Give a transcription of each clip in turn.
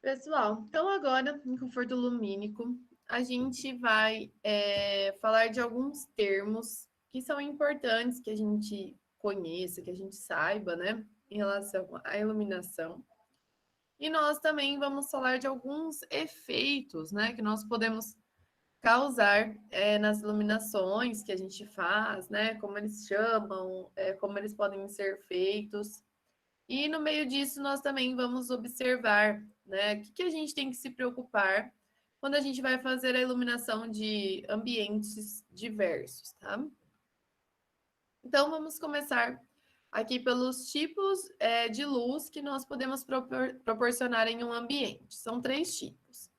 Pessoal, então agora, em conforto lumínico, a gente vai falar de alguns termos que são importantes que a gente conheça, que a gente saiba, né, em relação à iluminação. E nós também vamos falar de alguns efeitos, né, que nós podemos causar nas iluminações que a gente faz, né, como eles chamam, como eles podem ser feitos. E no meio disso, nós também vamos observar, né, o que a gente tem que se preocupar quando a gente vai fazer a iluminação de ambientes diversos, tá? Então, vamos começar aqui pelos tipos de luz que nós podemos proporcionar em um ambiente. São 3 tipos.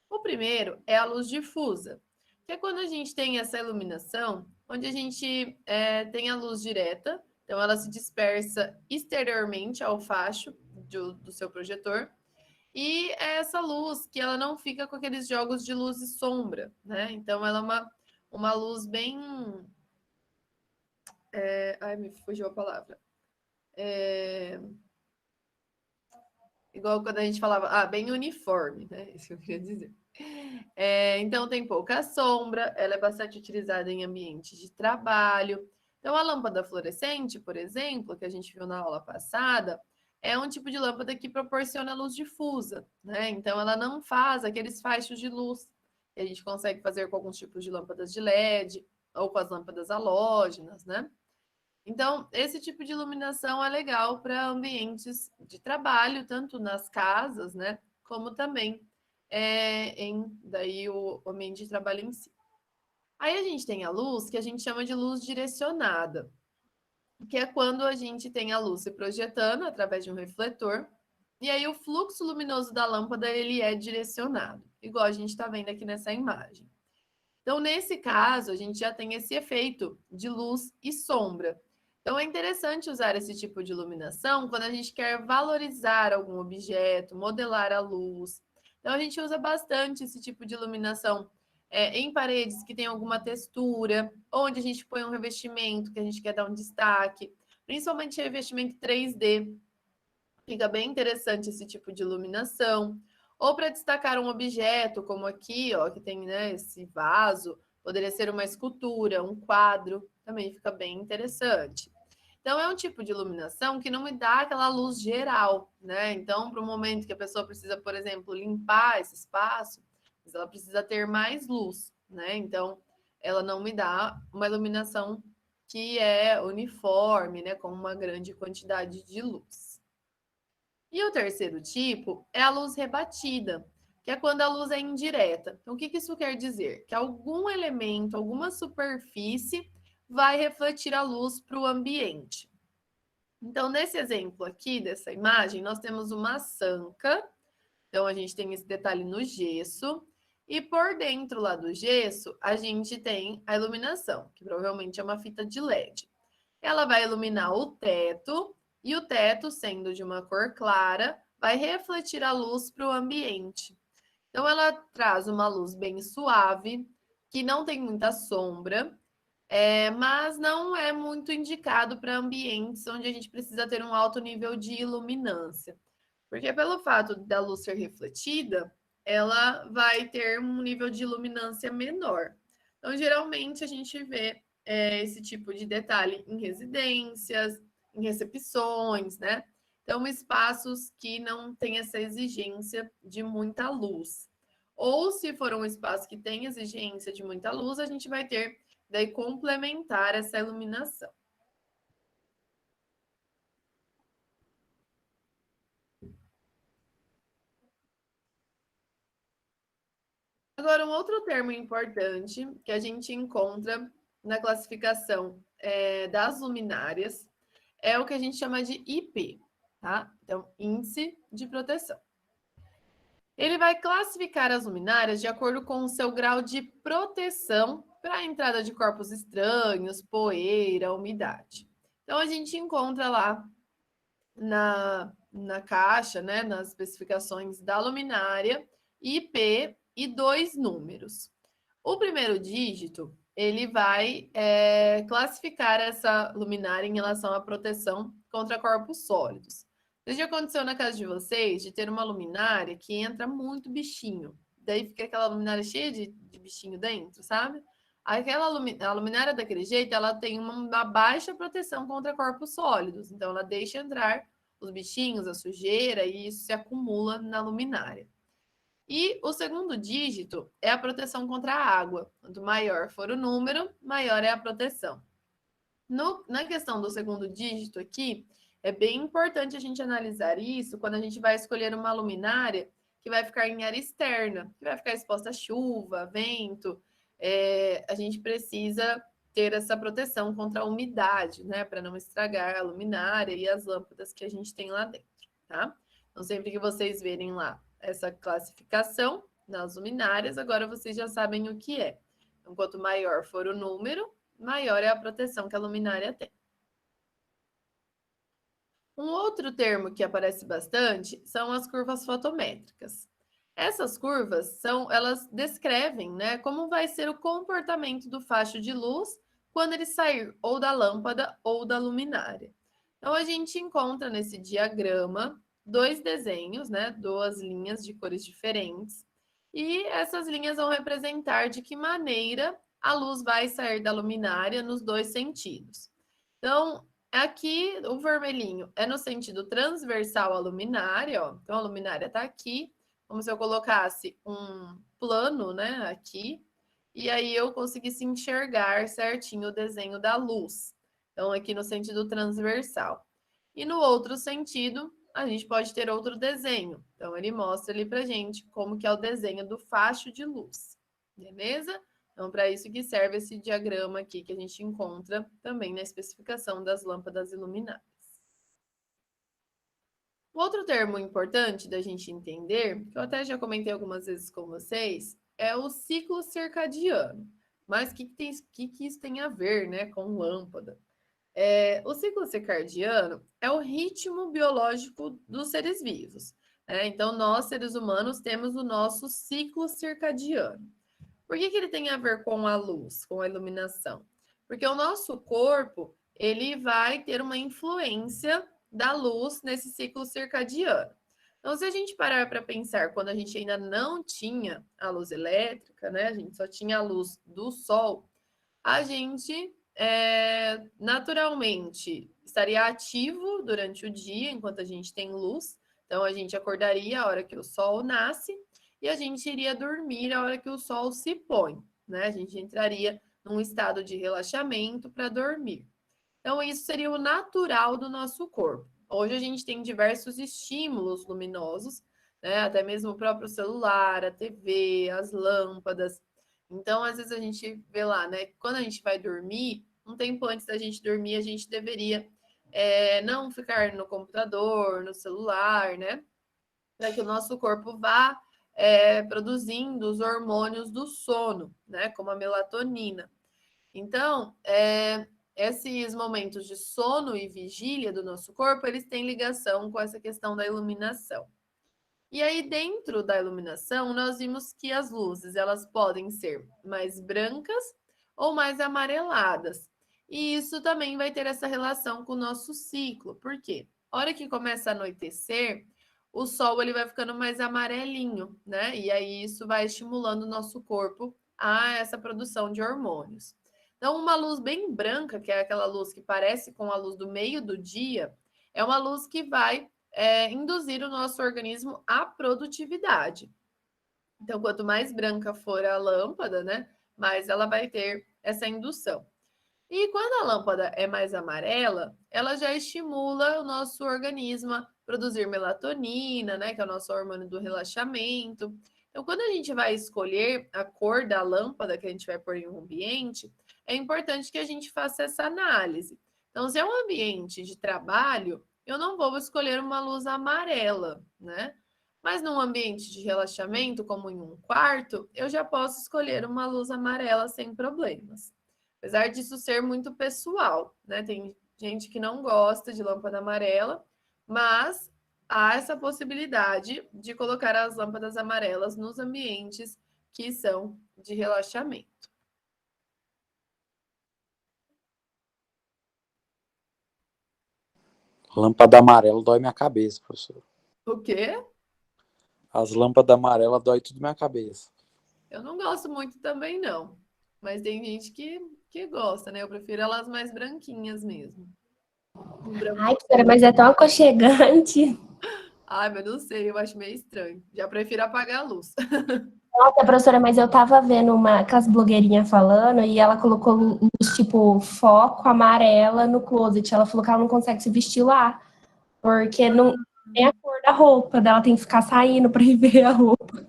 O primeiro é a luz difusa, que é quando a gente tem essa iluminação, onde a gente tem a luz direta, então ela se dispersa exteriormente ao facho do seu projetor, e é essa luz que ela não fica com aqueles jogos de luz e sombra, né? Então ela é uma luz bem. Ai, me fugiu a palavra. Igual quando a gente falava, bem uniforme, né? Isso que eu queria dizer. Então, tem pouca sombra, ela é bastante utilizada em ambientes de trabalho. Então, a lâmpada fluorescente, por exemplo, que a gente viu na aula passada, é um tipo de lâmpada que proporciona luz difusa, né? Então, ela não faz aqueles faixos de luz que a gente consegue fazer com alguns tipos de lâmpadas de LED ou com as lâmpadas halógenas, né? Então, esse tipo de iluminação é legal para ambientes de trabalho, tanto nas casas, né, como também em daí o ambiente de trabalho em si. Aí a gente tem a luz que a gente chama de luz direcionada, que é quando a gente tem a luz se projetando através de um refletor, e aí o fluxo luminoso da lâmpada ele é direcionado, igual a gente está vendo aqui nessa imagem. Então, nesse caso, a gente já tem esse efeito de luz e sombra. Então, é interessante usar esse tipo de iluminação quando a gente quer valorizar algum objeto, modelar a luz. Então, a gente usa bastante esse tipo de iluminação em paredes que tem alguma textura, onde a gente põe um revestimento que a gente quer dar um destaque, principalmente revestimento 3D. Fica bem interessante esse tipo de iluminação. Ou para destacar um objeto, como aqui, ó, que tem, né, esse vaso, poderia ser uma escultura, um quadro, também fica bem interessante. Então, é um tipo de iluminação que não me dá aquela luz geral, né? Então, para o momento que a pessoa precisa, por exemplo, limpar esse espaço, ela precisa ter mais luz, né? Então, ela não me dá uma iluminação que é uniforme, né? Com uma grande quantidade de luz. E o terceiro tipo é a luz rebatida, que é quando a luz é indireta. Então, o que isso quer dizer? Que algum elemento, alguma superfície vai refletir a luz para o ambiente. Então, nesse exemplo aqui, dessa imagem, nós temos uma sanca. Então, a gente tem esse detalhe no gesso. E por dentro lá do gesso, a gente tem a iluminação, que provavelmente é uma fita de LED. Ela vai iluminar o teto, e o teto, sendo de uma cor clara, vai refletir a luz para o ambiente. Então, ela traz uma luz bem suave, que não tem muita sombra, mas não é muito indicado para ambientes onde a gente precisa ter um alto nível de iluminância. Porque pelo fato da luz ser refletida, ela vai ter um nível de iluminância menor. Então, geralmente, a gente vê esse tipo de detalhe em residências, em recepções, né? Então, espaços que não têm essa exigência de muita luz. Ou se for um espaço que tem exigência de muita luz, a gente vai ter daí complementar essa iluminação. Agora, um outro termo importante que a gente encontra na classificação das luminárias é o que a gente chama de IP, tá? Então, índice de proteção. Ele vai classificar as luminárias de acordo com o seu grau de proteção para a entrada de corpos estranhos, poeira, umidade. Então, a gente encontra lá na caixa, né, nas especificações da luminária, IP e 2 números. O primeiro dígito, ele vai classificar essa luminária em relação à proteção contra corpos sólidos. Já aconteceu na casa de vocês de ter uma luminária que entra muito bichinho. Daí fica aquela luminária cheia de bichinho dentro, sabe? A luminária daquele jeito, ela tem uma baixa proteção contra corpos sólidos. Então, ela deixa entrar os bichinhos, a sujeira, e isso se acumula na luminária. E o segundo dígito é a proteção contra a água. Quanto maior for o número, maior é a proteção. Na questão do segundo dígito aqui, é bem importante a gente analisar isso quando a gente vai escolher uma luminária que vai ficar em área externa, que vai ficar exposta a chuva, vento. A gente precisa ter essa proteção contra a umidade, né? Para não estragar a luminária e as lâmpadas que a gente tem lá dentro, tá? Então, sempre que vocês verem lá essa classificação nas luminárias, agora vocês já sabem o que é. Então, quanto maior for o número, maior é a proteção que a luminária tem. Um outro termo que aparece bastante são as curvas fotométricas. Essas curvas elas descrevem, né, como vai ser o comportamento do facho de luz quando ele sair ou da lâmpada ou da luminária. Então a gente encontra nesse diagrama dois desenhos, né, duas linhas de cores diferentes, e essas linhas vão representar de que maneira a luz vai sair da luminária nos dois sentidos. Então, aqui o vermelhinho é no sentido transversal à luminária, ó. Então a luminária está aqui, como se eu colocasse um plano, né, aqui, e aí eu conseguisse enxergar certinho o desenho da luz. Então, aqui no sentido transversal. E no outro sentido, a gente pode ter outro desenho. Então, ele mostra ali pra gente como que é o desenho do facho de luz. Beleza? Então, para isso que serve esse diagrama aqui que a gente encontra também na especificação das lâmpadas iluminadas. Outro termo importante da gente entender, que eu até já comentei algumas vezes com vocês, é o ciclo circadiano. Mas o que isso tem a ver, né, com lâmpada? O ciclo circadiano é o ritmo biológico dos seres vivos. Então, nós, seres humanos, temos o nosso ciclo circadiano. Por que ele tem a ver com a luz, com a iluminação? Porque o nosso corpo, ele vai ter uma influência da luz nesse ciclo circadiano. Então, se a gente parar para pensar, quando a gente ainda não tinha a luz elétrica, né? A gente só tinha a luz do sol, a gente naturalmente estaria ativo durante o dia, enquanto a gente tem luz. Então, a gente acordaria a hora que o sol nasce e a gente iria dormir a hora que o sol se põe, né? A gente entraria num estado de relaxamento para dormir. Então, isso seria o natural do nosso corpo. Hoje a gente tem diversos estímulos luminosos, né? Até mesmo o próprio celular, a TV, as lâmpadas. Então, às vezes a gente vê lá, né? Quando a gente vai dormir, um tempo antes da gente dormir, a gente deveria não ficar no computador, no celular, né? Para que o nosso corpo vá produzindo os hormônios do sono, né? Como a melatonina. Então, esses momentos de sono e vigília do nosso corpo, eles têm ligação com essa questão da iluminação. E aí, dentro da iluminação, nós vimos que as luzes, elas podem ser mais brancas ou mais amareladas. E isso também vai ter essa relação com o nosso ciclo. Por quê? A hora que começa a anoitecer, o sol ele vai ficando mais amarelinho, né? E aí isso vai estimulando o nosso corpo a essa produção de hormônios. Então, uma luz bem branca, que é aquela luz que parece com a luz do meio do dia, é uma luz que vai induzir o nosso organismo à produtividade. Então, quanto mais branca for a lâmpada, né, mais ela vai ter essa indução. E quando a lâmpada é mais amarela, ela já estimula o nosso organismo a produzir melatonina, né, que é o nosso hormônio do relaxamento. Então, quando a gente vai escolher a cor da lâmpada que a gente vai pôr em um ambiente, é importante que a gente faça essa análise. Então, se é um ambiente de trabalho, eu não vou escolher uma luz amarela, né? Mas num ambiente de relaxamento, como em um quarto, eu já posso escolher uma luz amarela sem problemas. Apesar disso ser muito pessoal, né? Tem gente que não gosta de lâmpada amarela, mas há essa possibilidade de colocar as lâmpadas amarelas nos ambientes que são de relaxamento. Lâmpada amarela dói minha cabeça, professor. O quê? As lâmpadas amarelas dói tudo minha cabeça. Eu não gosto muito também, não. Mas tem gente que gosta, né? Eu prefiro elas mais branquinhas mesmo. Um Ai, branco. professora, mas é tão aconchegante. Ai, mas não sei, eu acho meio estranho. Já prefiro apagar a luz. Nossa, professora, mas eu tava vendo aquelas blogueirinhas falando e ela colocou luz tipo foco amarela no closet. Ela falou que ela não consegue se vestir lá, porque não tem a cor da roupa, dela tem que ficar saindo pra ir ver a roupa.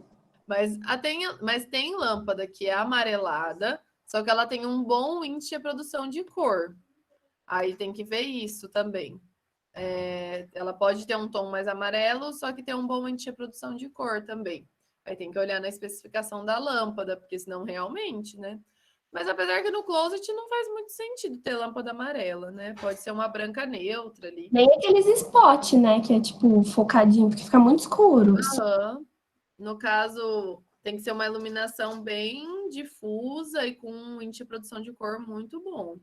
Mas tem lâmpada que é amarelada, só que ela tem um bom índice de produção de cor. Aí tem que ver isso também. Ela pode ter um tom mais amarelo, só que tem um bom índice de produção de cor também. Aí tem que olhar na especificação da lâmpada, porque senão realmente, né? Mas apesar que no closet não faz muito sentido ter lâmpada amarela, né? Pode ser uma branca neutra ali. Nem aqueles spot, né, que é tipo focadinho, porque fica muito escuro. Uhum. No caso, tem que ser uma iluminação bem difusa e com um índice de produção de cor muito bom.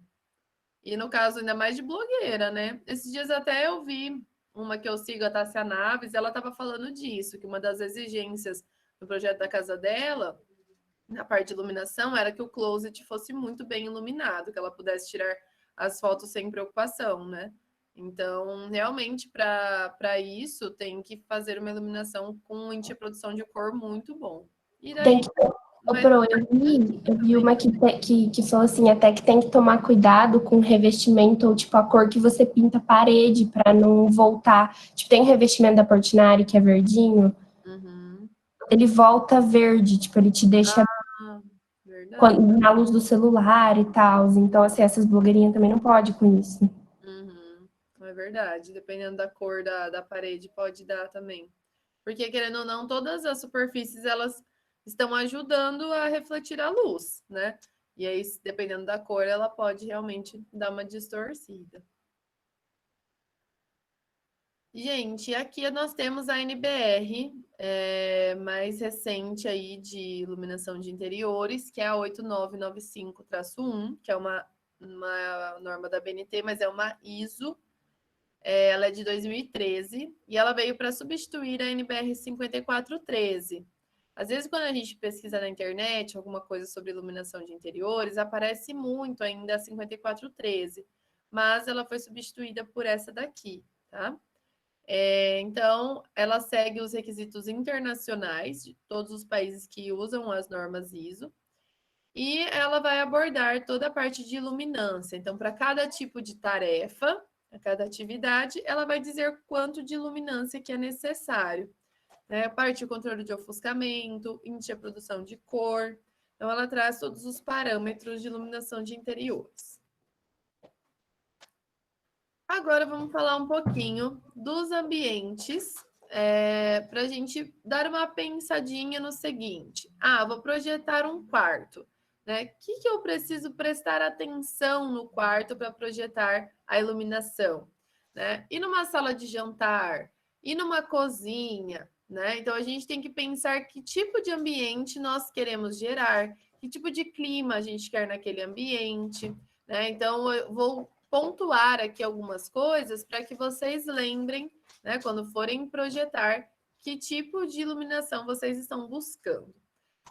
E no caso, ainda mais de blogueira, né? Esses dias até eu vi uma que eu sigo, a Tássia Naves, ela estava falando disso, que uma das exigências do projeto da casa dela, na parte de iluminação, era que o closet fosse muito bem iluminado, que ela pudesse tirar as fotos sem preocupação, né? Então, realmente, para isso, tem que fazer uma iluminação com um índice de produção de cor muito bom. E daí, Tem que eu vi uma que falou assim, até que tem que tomar cuidado com o revestimento ou tipo a cor que você pinta a parede para não voltar. Tipo, tem o revestimento da Portinari que é verdinho, Uhum. ele volta verde, tipo, ele te deixa Verdade. na luz do celular e tal. Então, assim, essas blogueirinhas também não pode com isso. Uhum. É verdade. Dependendo da cor da parede, pode dar também. Porque, querendo ou não, todas as superfícies, elas estão ajudando a refletir a luz, né? E aí, dependendo da cor, ela pode realmente dar uma distorcida. Gente, aqui nós temos a NBR mais recente aí de iluminação de interiores, que é a 8995-1, que é uma norma da BNT, mas é uma ISO. Ela é de 2013 e ela veio para substituir a NBR 5413. Às vezes, quando a gente pesquisa na internet alguma coisa sobre iluminação de interiores, aparece muito ainda a 5413, mas ela foi substituída por essa daqui, tá? Então, ela segue os requisitos internacionais de todos os países que usam as normas ISO e ela vai abordar toda a parte de iluminância. Então, para cada tipo de tarefa, a cada atividade, ela vai dizer quanto de iluminância que é necessário. Né? A parte de controle de ofuscamento, índice de produção de cor. Então, ela traz todos os parâmetros de iluminação de interiores. Agora vamos falar um pouquinho dos ambientes, para a gente dar uma pensadinha no seguinte. Vou projetar um quarto. Né? O que eu preciso prestar atenção no quarto para projetar a iluminação? Né? E numa sala de jantar? E numa cozinha? Né? Então, a gente tem que pensar que tipo de ambiente nós queremos gerar, que tipo de clima a gente quer naquele ambiente. Né? Então, eu vou pontuar aqui algumas coisas para que vocês lembrem, né, quando forem projetar, que tipo de iluminação vocês estão buscando.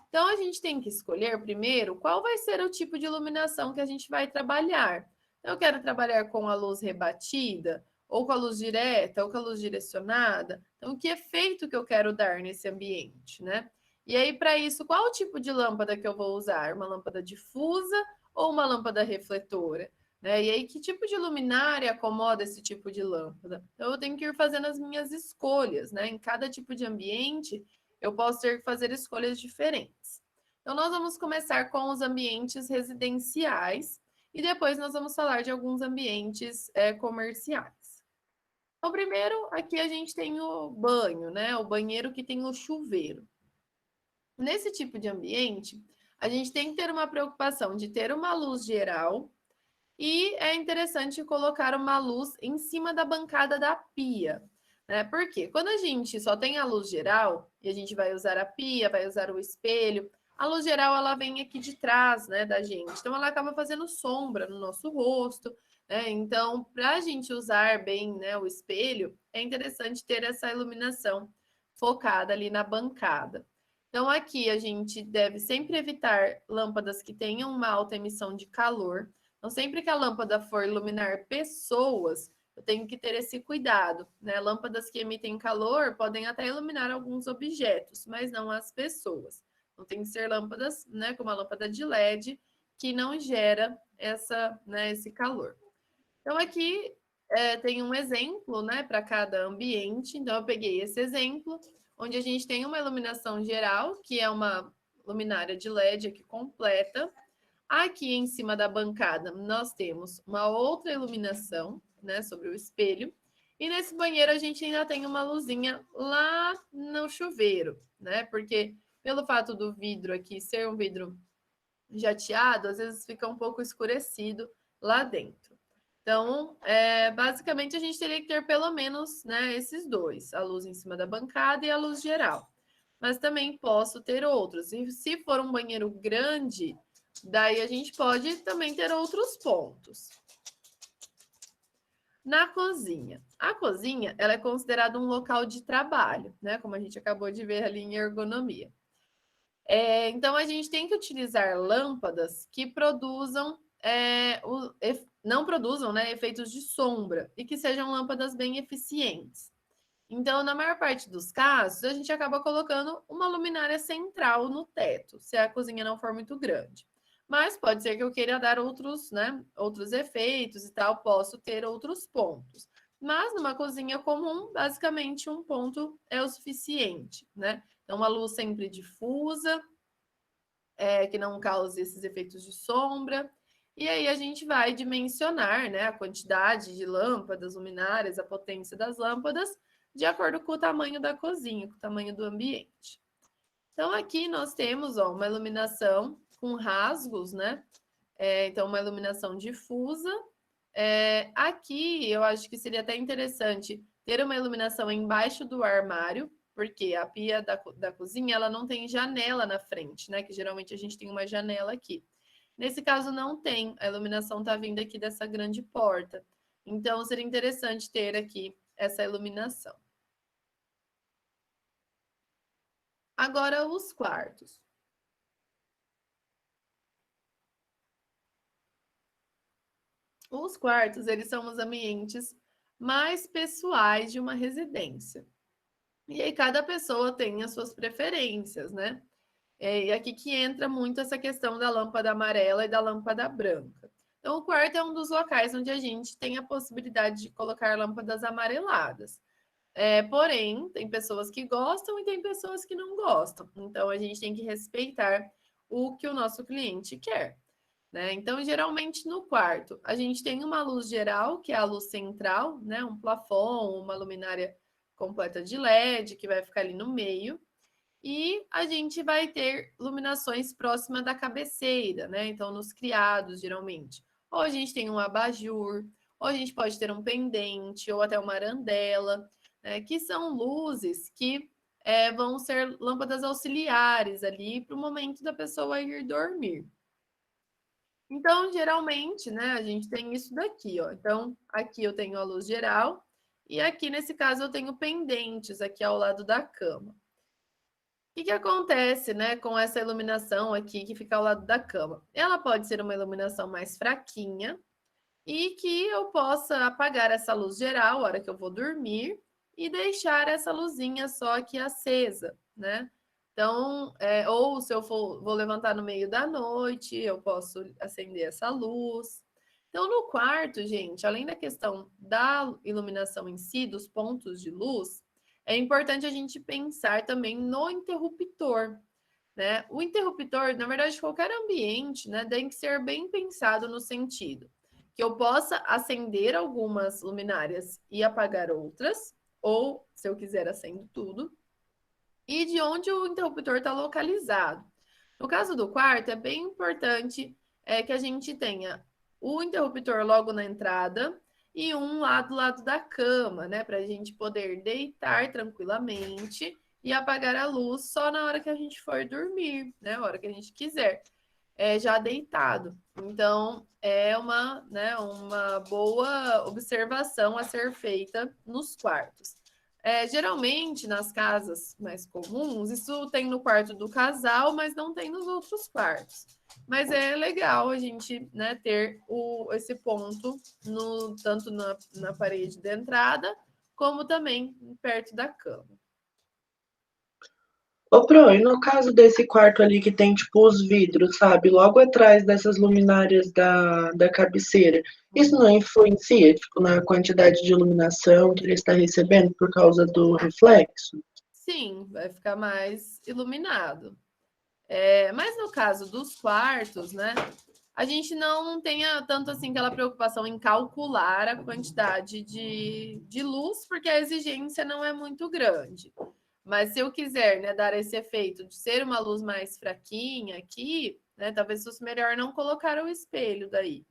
Então, a gente tem que escolher primeiro qual vai ser o tipo de iluminação que a gente vai trabalhar. Então, eu quero trabalhar com a luz rebatida, ou com a luz direta, ou com a luz direcionada. Então, que efeito que eu quero dar nesse ambiente, né? E aí, para isso, qual o tipo de lâmpada que eu vou usar? Uma lâmpada difusa ou uma lâmpada refletora? Né? E aí, que tipo de luminária acomoda esse tipo de lâmpada? Então, eu tenho que ir fazendo as minhas escolhas, né? Em cada tipo de ambiente, eu posso ter que fazer escolhas diferentes. Então, nós vamos começar com os ambientes residenciais e depois nós vamos falar de alguns ambientes comerciais. Então, primeiro, aqui a gente tem o banho, né? O banheiro que tem o chuveiro. Nesse tipo de ambiente, a gente tem que ter uma preocupação de ter uma luz geral e é interessante colocar uma luz em cima da bancada da pia. Né? Porque quando a gente só tem a luz geral e a gente vai usar a pia, vai usar o espelho, A luz geral, ela vem aqui de trás, né, da gente. Então, ela acaba fazendo sombra no nosso rosto, né? Então, para a gente usar bem, né, o espelho, é interessante ter essa iluminação focada ali na bancada. Então, aqui a gente deve sempre evitar lâmpadas que tenham uma alta emissão de calor. Então, sempre que a lâmpada for iluminar pessoas, eu tenho que ter esse cuidado, né? Lâmpadas que emitem calor podem até iluminar alguns objetos, mas não as pessoas. Então, tem que ser lâmpadas, né, como a lâmpada de LED, que não gera esse calor. Então, aqui tem um exemplo, né, para cada ambiente. Então, eu peguei esse exemplo, onde a gente tem uma iluminação geral, que é uma luminária de LED aqui completa. Aqui em cima da bancada, nós temos uma outra iluminação, né, sobre o espelho. E nesse banheiro a gente ainda tem uma luzinha lá no chuveiro, né? Porque pelo fato do vidro aqui ser um vidro jateado, às vezes fica um pouco escurecido lá dentro. Então, basicamente a gente teria que ter pelo menos, né, esses dois, a luz em cima da bancada e a luz geral. Mas também posso ter outros. E se for um banheiro grande, daí a gente pode também ter outros pontos. Na cozinha. A cozinha, ela é considerada um local de trabalho, né? Como a gente acabou de ver ali em ergonomia. Então, a gente tem que utilizar lâmpadas que produzam, não produzam, né, efeitos de sombra e que sejam lâmpadas bem eficientes. Então, na maior parte dos casos, a gente acaba colocando uma luminária central no teto, se a cozinha não for muito grande. Mas pode ser que eu queira dar outros, né, outros efeitos e tal, posso ter outros pontos. Mas numa cozinha comum, basicamente um ponto é o suficiente, né? Então, uma luz sempre difusa, que não cause esses efeitos de sombra. E aí a gente vai dimensionar, né, a quantidade de lâmpadas, luminárias, a potência das lâmpadas, de acordo com o tamanho da cozinha, com o tamanho do ambiente. Então, aqui nós temos uma iluminação com rasgos, né? Então, uma iluminação difusa. Aqui, eu acho que seria até interessante ter uma iluminação embaixo do armário, porque a pia da cozinha, ela não tem janela na frente, né? Que geralmente a gente tem uma janela aqui. Nesse caso, não tem. A iluminação está vindo aqui dessa grande porta. Então, seria interessante ter aqui essa iluminação. Agora, os quartos. Os quartos, eles são os ambientes mais pessoais de uma residência. E aí, cada pessoa tem as suas preferências, né? E aqui que entra muito essa questão da lâmpada amarela e da lâmpada branca. Então, o quarto é um dos locais onde a gente tem a possibilidade de colocar lâmpadas amareladas. Porém, tem pessoas que gostam e tem pessoas que não gostam. Então, a gente tem que respeitar o que o nosso cliente quer, né? Então, geralmente no quarto, a gente tem uma luz geral, que é a luz central, né? Um plafond, uma luminária completa de LED, que vai ficar ali no meio. E a gente vai ter iluminações próximas da cabeceira, né? Então, nos criados, geralmente. Ou a gente tem um abajur, ou a gente pode ter um pendente, ou até uma arandela, né? Que são luzes que vão ser lâmpadas auxiliares ali para o momento da pessoa ir dormir. Então, geralmente, né, a gente tem isso daqui, ó. Então, aqui eu tenho a luz geral, e aqui, nesse caso, eu tenho pendentes aqui ao lado da cama. O que acontece, né, com essa iluminação aqui que fica ao lado da cama? Ela pode ser uma iluminação mais fraquinha e que eu possa apagar essa luz geral na hora que eu vou dormir e deixar essa luzinha só aqui acesa, né? Então, ou se eu vou levantar no meio da noite, eu posso acender essa luz. Então, no quarto, gente, além da questão da iluminação em si, dos pontos de luz, é importante a gente pensar também no interruptor, né? O interruptor, na verdade, qualquer ambiente, né, tem que ser bem pensado no sentido que eu possa acender algumas luminárias e apagar outras, ou, se eu quiser, acendo tudo, e de onde o interruptor está localizado. No caso do quarto, é bem importante que a gente tenha o interruptor logo na entrada e um lá do lado da cama, né? Para a gente poder deitar tranquilamente e apagar a luz só na hora que a gente for dormir, né? A hora que a gente quiser, já deitado. Então, é uma boa observação a ser feita nos quartos. Geralmente, nas casas mais comuns, isso tem no quarto do casal, mas não tem nos outros quartos. Mas é legal a gente, né, ter esse ponto tanto na parede da entrada, como também perto da cama. Ô, Pro, e no caso desse quarto ali que tem, tipo, os vidros, sabe? Logo atrás dessas luminárias da cabeceira, isso não influencia, tipo, na quantidade de iluminação que ele está recebendo por causa do reflexo? Sim, vai ficar mais iluminado. Mas no caso dos quartos, né? A gente não tenha tanto assim aquela preocupação em calcular a quantidade de luz, porque a exigência não é muito grande. Mas se eu quiser, né, dar esse efeito de ser uma luz mais fraquinha aqui, né, talvez fosse melhor não colocar o espelho daí.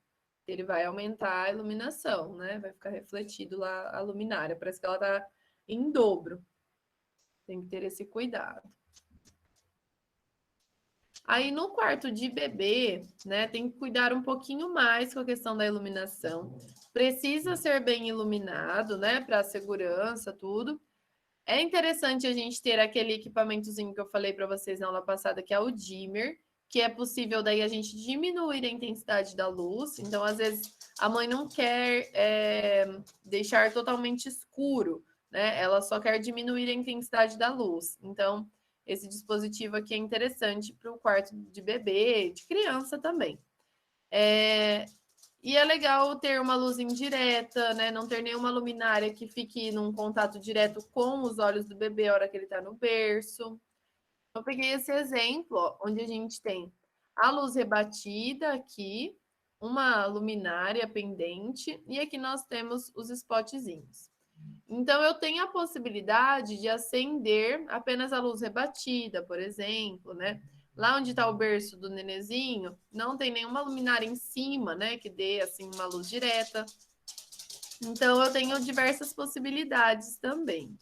Ele vai aumentar a iluminação, né? Vai ficar refletido lá a luminária. Parece que ela tá em dobro. Tem que ter esse cuidado. Aí no quarto de bebê, né, tem que cuidar um pouquinho mais com a questão da iluminação. Precisa ser bem iluminado, né, para segurança, tudo. É interessante a gente ter aquele equipamentozinho que eu falei para vocês na aula passada, que é o dimmer, que é possível daí a gente diminuir a intensidade da luz. Então, às vezes, a mãe não quer deixar totalmente escuro, né? Ela só quer diminuir a intensidade da luz. Então, esse dispositivo aqui é interessante para o quarto de bebê, de criança também. E é legal ter uma luz indireta, né? Não ter nenhuma luminária que fique num contato direto com os olhos do bebê a hora que ele está no berço. Eu peguei esse exemplo, ó, onde a gente tem a luz rebatida aqui, uma luminária pendente, e aqui nós temos os spotzinhos. Então, eu tenho a possibilidade de acender apenas a luz rebatida, por exemplo, né? Lá onde está o berço do nenezinho, não tem nenhuma luminária em cima, né? Que dê, assim, uma luz direta. Então, eu tenho diversas possibilidades também.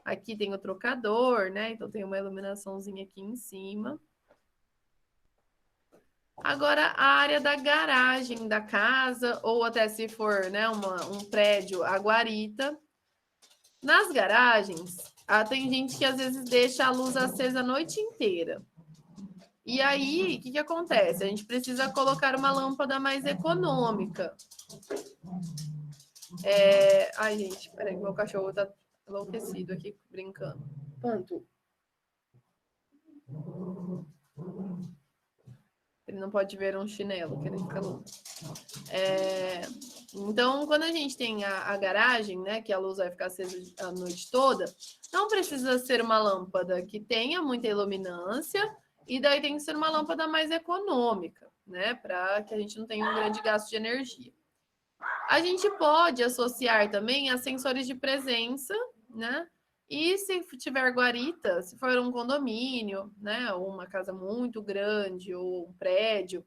Aqui tem o trocador, né? Então, tem uma iluminaçãozinha aqui em cima. Agora, a área da garagem da casa, ou até se for, né, um prédio, a guarita. Nas garagens, tem gente que às vezes deixa a luz acesa a noite inteira. E aí, o que acontece? A gente precisa colocar uma lâmpada mais econômica. Ai, gente, peraí, meu cachorro tá enlouquecido aqui, brincando. Quanto? Ele não pode ver um chinelo, que ele fica louco. Então, quando a gente tem a garagem, né, que a luz vai ficar acesa a noite toda, não precisa ser uma lâmpada que tenha muita iluminância, e daí tem que ser uma lâmpada mais econômica, né, para que a gente não tenha um grande gasto de energia. A gente pode associar também a sensores de presença, né, e se tiver guarita, se for um condomínio, né, ou uma casa muito grande, ou um prédio,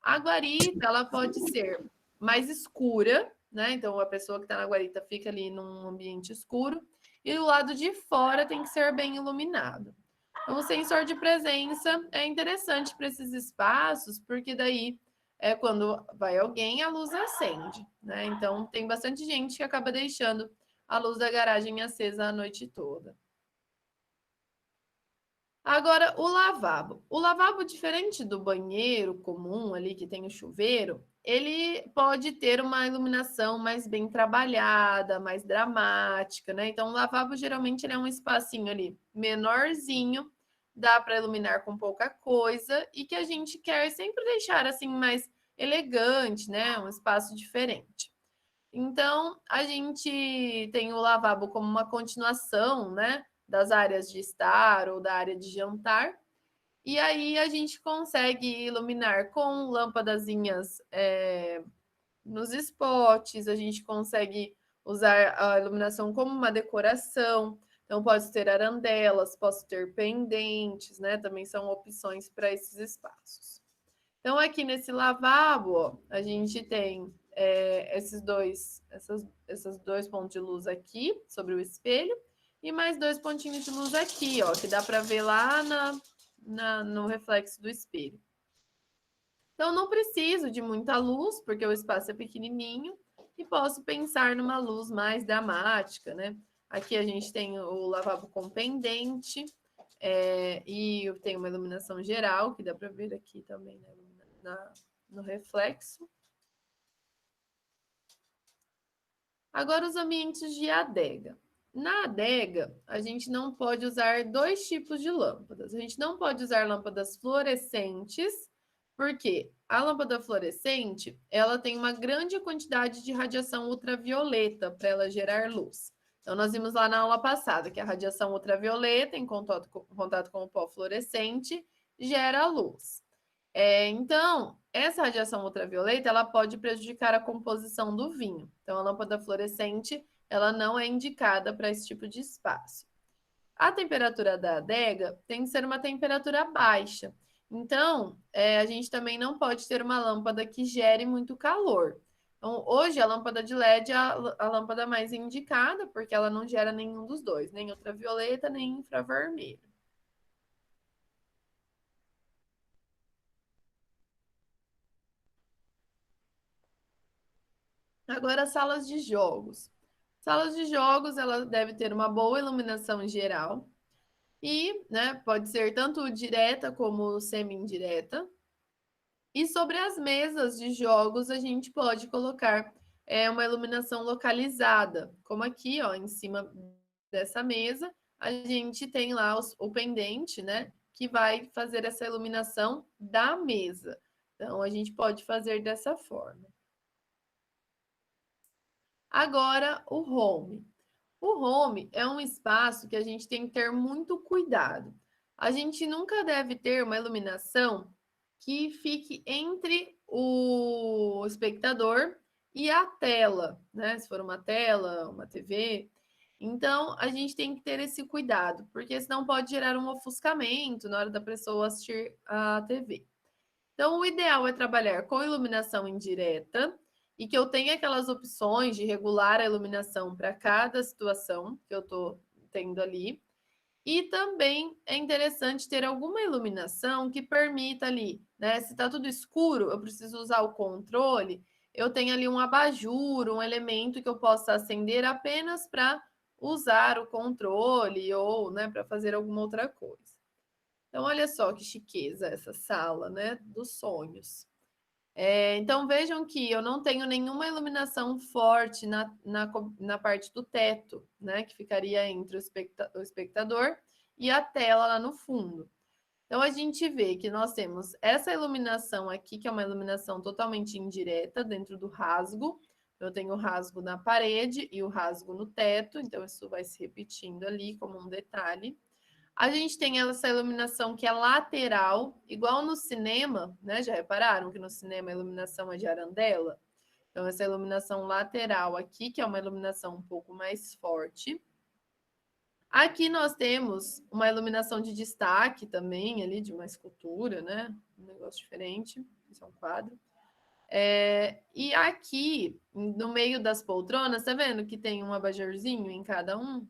a guarita, ela pode ser mais escura, né? Então, a pessoa que está na guarita fica ali num ambiente escuro, e o lado de fora tem que ser bem iluminado. Então, o sensor de presença é interessante para esses espaços, porque daí, quando vai alguém, a luz acende, né? Então, tem bastante gente que acaba deixando a luz da garagem acesa a noite toda. Agora, o lavabo. O lavabo, diferente do banheiro comum ali, que tem o chuveiro, ele pode ter uma iluminação mais bem trabalhada, mais dramática, né? Então, o lavabo, geralmente, ele é um espacinho ali menorzinho, dá para iluminar com pouca coisa, e que a gente quer sempre deixar, assim, mais elegante, né? Um espaço diferente. Então, a gente tem o lavabo como uma continuação, né, das áreas de estar ou da área de jantar. E aí a gente consegue iluminar com lâmpadazinhas nos spots, a gente consegue usar a iluminação como uma decoração. Então, pode ter arandelas, posso ter pendentes, né? Também são opções para esses espaços. Então, aqui nesse lavabo, ó, a gente tem esses dois pontos de luz aqui sobre o espelho e mais 2 pontinhos de luz aqui, ó, que dá para ver lá no reflexo do espelho. Então, não preciso de muita luz, porque o espaço é pequenininho, e posso pensar numa luz mais dramática, né? Aqui a gente tem o lavabo com pendente, e tem uma iluminação geral, que dá para ver aqui também, né, no reflexo. Agora, os ambientes de adega. Na adega, a gente não pode usar 2 tipos de lâmpadas. A gente não pode usar lâmpadas fluorescentes, porque a lâmpada fluorescente, ela tem uma grande quantidade de radiação ultravioleta para ela gerar luz. Então, nós vimos lá na aula passada que a radiação ultravioleta, em contato com o pó fluorescente, gera luz. Então, essa radiação ultravioleta, ela pode prejudicar a composição do vinho. Então, a lâmpada fluorescente, ela não é indicada para esse tipo de espaço. A temperatura da adega tem que ser uma temperatura baixa. Então, a gente também não pode ter uma lâmpada que gere muito calor. Então, hoje, a lâmpada de LED é a lâmpada mais indicada, porque ela não gera nenhum dos dois, nem ultravioleta, nem infravermelho. Agora, salas de jogos. Salas de jogos, ela deve ter uma boa iluminação geral e, né, pode ser tanto direta como semi-indireta. E sobre as mesas de jogos, a gente pode colocar uma iluminação localizada, como aqui, ó, em cima dessa mesa, a gente tem lá o pendente, né, que vai fazer essa iluminação da mesa. Então, a gente pode fazer dessa forma. Agora, o home. O home é um espaço que a gente tem que ter muito cuidado. A gente nunca deve ter uma iluminação que fique entre o espectador e a tela, né? Se for uma tela, uma TV. Então, a gente tem que ter esse cuidado, porque senão pode gerar um ofuscamento na hora da pessoa assistir a TV. Então, o ideal é trabalhar com iluminação indireta e que eu tenha aquelas opções de regular a iluminação para cada situação que eu estou tendo ali. E também é interessante ter alguma iluminação que permita ali, né? Se está tudo escuro, eu preciso usar o controle, eu tenho ali um abajur, um elemento que eu possa acender apenas para usar o controle ou, né, para fazer alguma outra coisa. Então, olha só que chiqueza essa sala, né? Dos sonhos. Então, vejam que eu não tenho nenhuma iluminação forte na parte do teto, né? Que ficaria entre o espectador e a tela lá no fundo. Então, a gente vê que nós temos essa iluminação aqui, que é uma iluminação totalmente indireta dentro do rasgo. Eu tenho o rasgo na parede e o rasgo no teto, então isso vai se repetindo ali como um detalhe. A gente tem essa iluminação que é lateral, igual no cinema, né? Já repararam que no cinema a iluminação é de arandela? Então, essa iluminação lateral aqui, que é uma iluminação um pouco mais forte. Aqui nós temos uma iluminação de destaque também, ali, de uma escultura, né? Um negócio diferente. Isso é um quadro. E aqui, no meio das poltronas, tá vendo que tem um abajurzinho em cada um?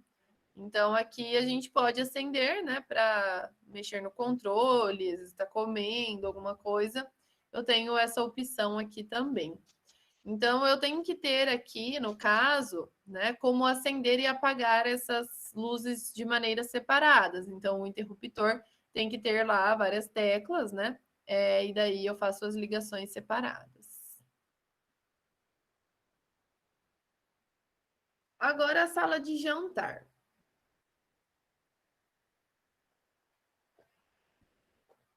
Então, aqui a gente pode acender, né, para mexer no controle, se está comendo alguma coisa. Eu tenho essa opção aqui também. Então, eu tenho que ter aqui, no caso, né, como acender e apagar essas luzes de maneiras separadas. Então, o interruptor tem que ter lá várias teclas, né? E daí eu faço as ligações separadas. Agora, a sala de jantar.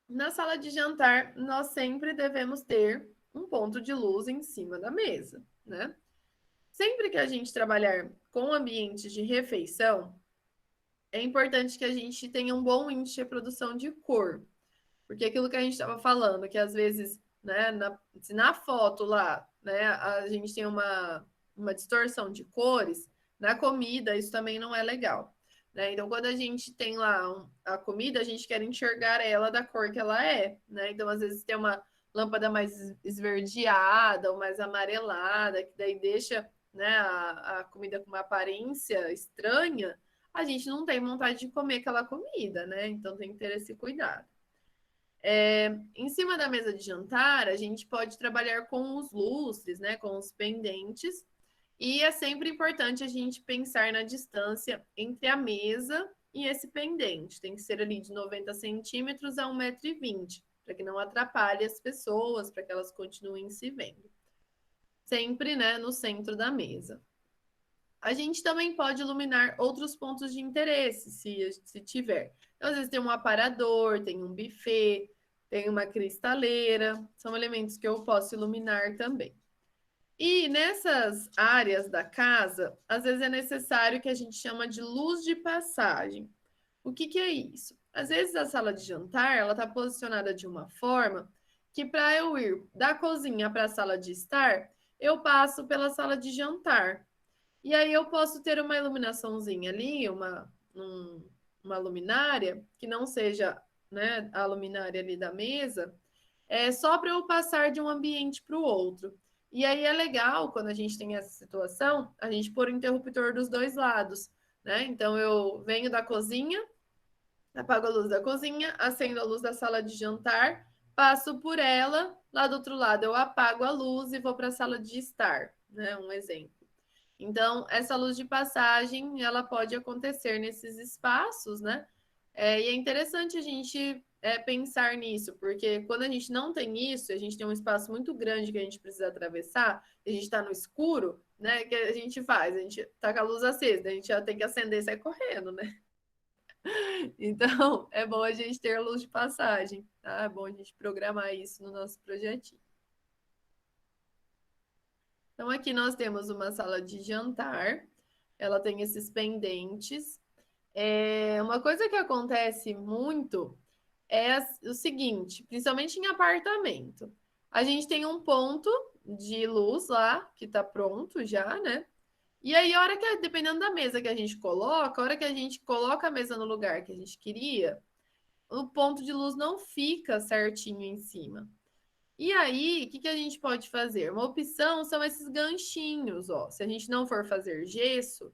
Na sala de jantar, nós sempre devemos ter um ponto de luz em cima da mesa, né? Sempre que a gente trabalhar com ambientes de refeição, é importante que a gente tenha um bom índice de reprodução de cor. Porque aquilo que a gente estava falando, que às vezes, né, se na foto lá, né, a gente tem uma distorção de cores, na comida isso também não é legal. Né? Então, quando a gente tem lá a comida, a gente quer enxergar ela da cor que ela é. Né? Então, às vezes, tem uma lâmpada mais esverdeada ou mais amarelada, que daí deixa, né, a comida com uma aparência estranha. a gente não tem vontade de comer aquela comida, né? Então tem que ter esse cuidado. Em cima da mesa de jantar, a gente pode trabalhar com os lustres, né? Com os pendentes. E é sempre importante a gente pensar na distância entre a mesa e esse pendente. Tem que ser ali de 90 centímetros a 1,20 m, para que não atrapalhe as pessoas, para que elas continuem se vendo. Sempre, né, no centro da mesa. A gente também pode iluminar outros pontos de interesse, se tiver. Então, às vezes tem um aparador, tem um buffet, tem uma cristaleira, são elementos que eu posso iluminar também. E nessas áreas da casa, às vezes é necessário que a gente chama de luz de passagem. O que é isso? Às vezes a sala de jantar, ela está posicionada de uma forma que para eu ir da cozinha para a sala de estar, eu passo pela sala de jantar. E aí eu posso ter uma iluminaçãozinha ali, uma luminária, que não seja, né, a luminária ali da mesa, só para eu passar de um ambiente para o outro. E aí é legal, quando a gente tem essa situação, a gente pôr o interruptor dos dois lados, né? Então eu venho da cozinha, apago a luz da cozinha, acendo a luz da sala de jantar, passo por ela, lá do outro lado eu apago a luz e vou para a sala de estar, né? Um exemplo. Então, essa luz de passagem, ela pode acontecer nesses espaços, né? E é interessante a gente pensar nisso, porque quando a gente não tem isso, a gente tem um espaço muito grande que a gente precisa atravessar, a gente está no escuro, né? O que a gente faz? A gente tá com a luz acesa, a gente já tem que acender e sair correndo, né? Então, é bom a gente ter luz de passagem, tá? É bom a gente programar isso no nosso projetinho. Então, aqui nós temos uma sala de jantar, ela tem esses pendentes. Uma coisa que acontece muito é o seguinte, principalmente em apartamento. A gente tem um ponto de luz lá, que está pronto já, né? E aí, dependendo da mesa que a gente coloca, a hora que a gente coloca a mesa no lugar que a gente queria, o ponto de luz não fica certinho em cima. E aí, o que a gente pode fazer? Uma opção são esses ganchinhos, ó. Se a gente não for fazer gesso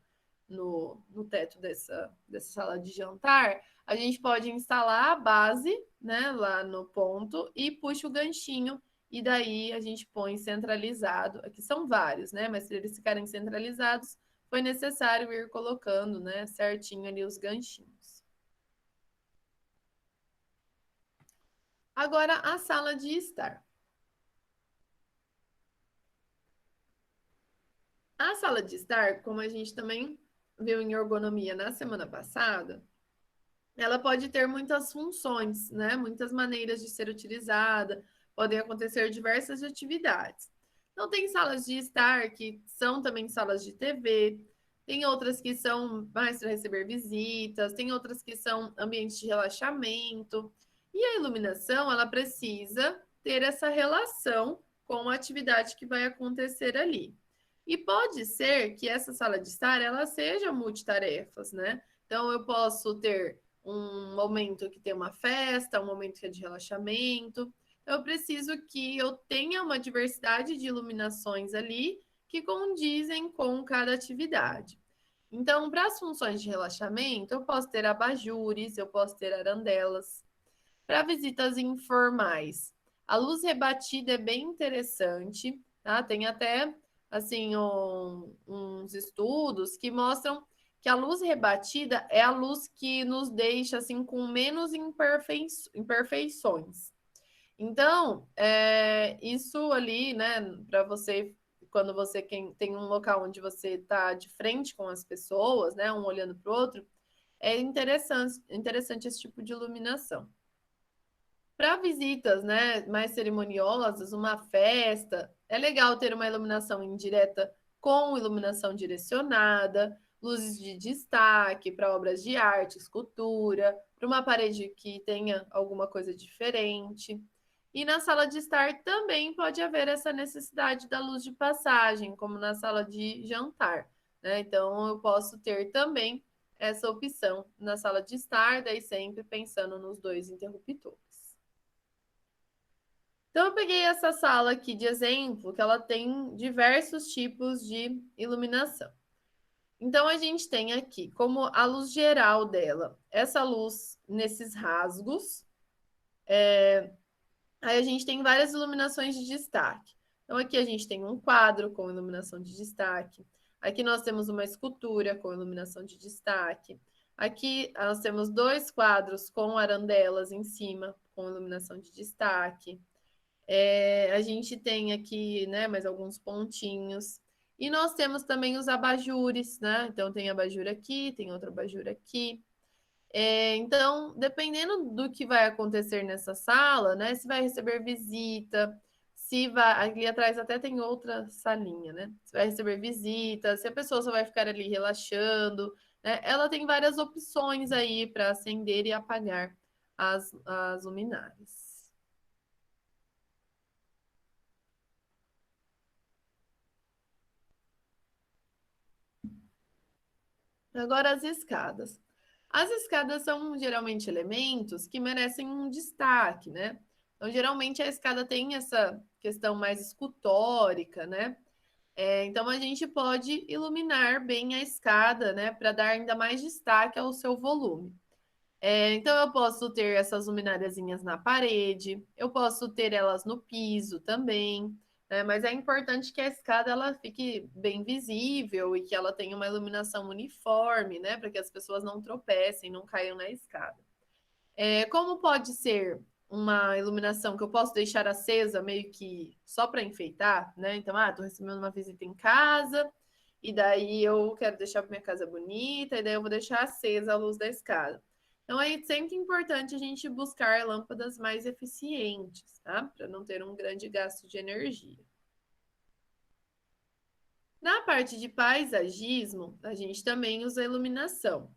no teto dessa sala de jantar, a gente pode instalar a base, né, lá no ponto e puxa o ganchinho e daí a gente põe centralizado. Aqui são vários, né, mas para eles ficarem centralizados, foi necessário ir colocando, né, certinho ali os ganchinhos. Agora, a sala de estar. A sala de estar, como a gente também viu em ergonomia na semana passada, ela pode ter muitas funções, né? Muitas maneiras de ser utilizada, podem acontecer diversas atividades. Então, tem salas de estar que são também salas de TV, tem outras que são mais para receber visitas, tem outras que são ambientes de relaxamento. E a iluminação, ela precisa ter essa relação com a atividade que vai acontecer ali. E pode ser que essa sala de estar ela seja multitarefas, né? Então eu posso ter um momento que tem uma festa, um momento que é de relaxamento. Eu preciso que eu tenha uma diversidade de iluminações ali que condizem com cada atividade. Então, para as funções de relaxamento, eu posso ter abajures, eu posso ter arandelas. Para visitas informais, a luz rebatida é bem interessante, tá? Tem até assim uns estudos que mostram que a luz rebatida é a luz que nos deixa assim com menos imperfeições. Então, isso ali, né, para você, quando você tem um local onde você está de frente com as pessoas, né, um olhando para o outro, é interessante esse tipo de iluminação. Para visitas, né, mais cerimoniosas, uma festa, é legal ter uma iluminação indireta com iluminação direcionada, luzes de destaque para obras de arte, escultura, para uma parede que tenha alguma coisa diferente. E na sala de estar também pode haver essa necessidade da luz de passagem, como na sala de jantar, né? Então eu posso ter também essa opção na sala de estar, daí sempre pensando nos dois interruptores. Então, eu peguei essa sala aqui de exemplo, que ela tem diversos tipos de iluminação. Então, a gente tem aqui como a luz geral dela, essa luz nesses rasgos. Aí a gente tem várias iluminações de destaque. Então, aqui a gente tem um quadro com iluminação de destaque. Aqui nós temos uma escultura com iluminação de destaque. Aqui nós temos 2 quadros com arandelas em cima, com iluminação de destaque. A gente tem aqui, né, mais alguns pontinhos. E nós temos também os abajures, né? Então, tem abajur aqui, tem outro abajur aqui. Então, dependendo do que vai acontecer nessa sala, né? Se vai receber visita, se vai. Ali atrás até tem outra salinha, né? Se vai receber visita, se a pessoa só vai ficar ali relaxando, né? Ela tem várias opções aí para acender e apagar as luminárias. Agora, as escadas. As escadas são geralmente elementos que merecem um destaque, né? Então, geralmente a escada tem essa questão mais escultórica, né? Então, a gente pode iluminar bem a escada, né? Para dar ainda mais destaque ao seu volume. Então, eu posso ter essas lumináriazinhas na parede, eu posso ter elas no piso também, né? Mas é importante que a escada ela fique bem visível e que ela tenha uma iluminação uniforme, né? Para que as pessoas não tropecem, não caiam na escada. Como pode ser uma iluminação que eu posso deixar acesa meio que só para enfeitar, né? Então, tô recebendo uma visita em casa, e daí eu quero deixar minha casa bonita, e daí eu vou deixar acesa a luz da escada. Então, é sempre importante a gente buscar lâmpadas mais eficientes, tá? Para não ter um grande gasto de energia. Na parte de paisagismo, a gente também usa iluminação.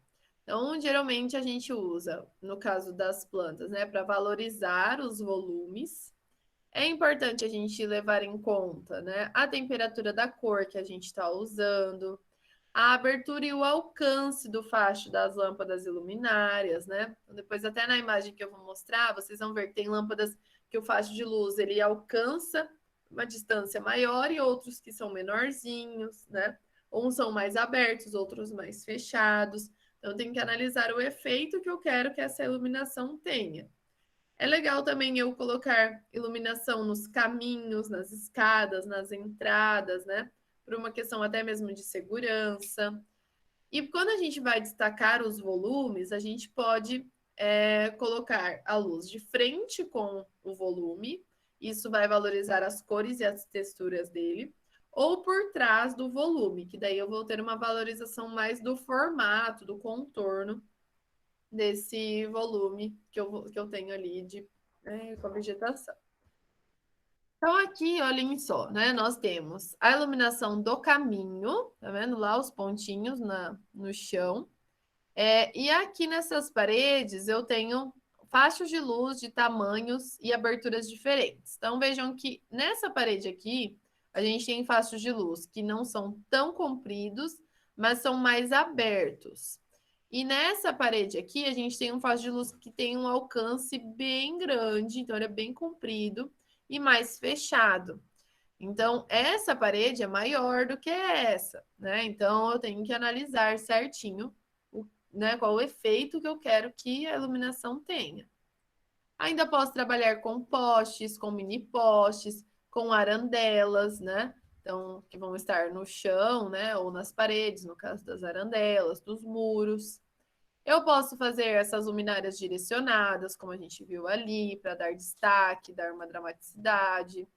Então, geralmente a gente usa, no caso das plantas, né, para valorizar os volumes. É importante a gente levar em conta, né, a temperatura da cor que a gente está usando, a abertura e o alcance do facho das lâmpadas iluminárias, né? Então, depois, até na imagem que eu vou mostrar, vocês vão ver que tem lâmpadas que o facho de luz ele alcança uma distância maior e outros que são menorzinhos, né? Uns são mais abertos, outros mais fechados. Então, eu tenho que analisar o efeito que eu quero que essa iluminação tenha. É legal também eu colocar iluminação nos caminhos, nas escadas, nas entradas, né? Por uma questão até mesmo de segurança. E quando a gente vai destacar os volumes, a gente pode colocar a luz de frente com o volume, isso vai valorizar as cores e as texturas dele, ou por trás do volume, que daí eu vou ter uma valorização mais do formato, do contorno desse volume que eu tenho ali com a vegetação. Então, aqui, olhem só, né? Nós temos a iluminação do caminho, tá vendo lá os pontinhos no chão. E aqui nessas paredes eu tenho faixas de luz de tamanhos e aberturas diferentes. Então, vejam que nessa parede aqui, a gente tem faixas de luz que não são tão compridos, mas são mais abertos. E nessa parede aqui, a gente tem um facho de luz que tem um alcance bem grande, então ele é bem comprido e mais fechado. Então, essa parede é maior do que essa, né? Então, eu tenho que analisar certinho, né, qual o efeito que eu quero que a iluminação tenha. Ainda posso trabalhar com postes, com mini postes, com arandelas, né? Então, que vão estar no chão, né? Ou nas paredes, no caso das arandelas, dos muros. Eu posso fazer essas luminárias direcionadas, como a gente viu ali, para dar destaque, dar uma dramaticidade.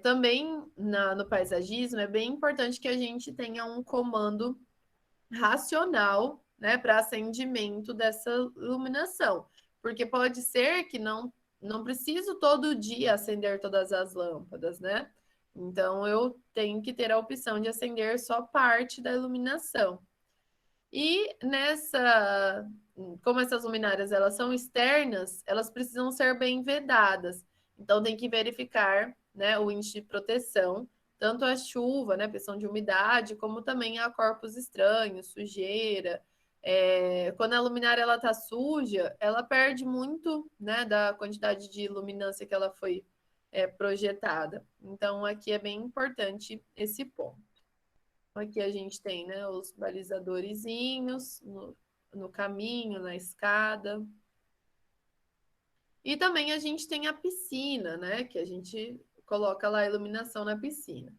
Também no paisagismo é bem importante que a gente tenha um comando racional, né, para acendimento dessa iluminação, porque pode ser que não preciso todo dia acender todas as lâmpadas, né? Então eu tenho que ter a opção de acender só parte da iluminação. E como essas luminárias elas são externas, elas precisam ser bem vedadas. Então tem que verificar, né, o índice de proteção, tanto a chuva, né, pressão de umidade, como também a corpos estranhos, sujeira. Quando a luminária ela tá suja, ela perde muito, né, da quantidade de luminância que ela foi projetada. Então aqui é bem importante esse ponto. Aqui a gente tem, né, os balizadorzinhos no caminho, na escada. E também a gente tem a piscina, né, que a gente coloca lá a iluminação na piscina.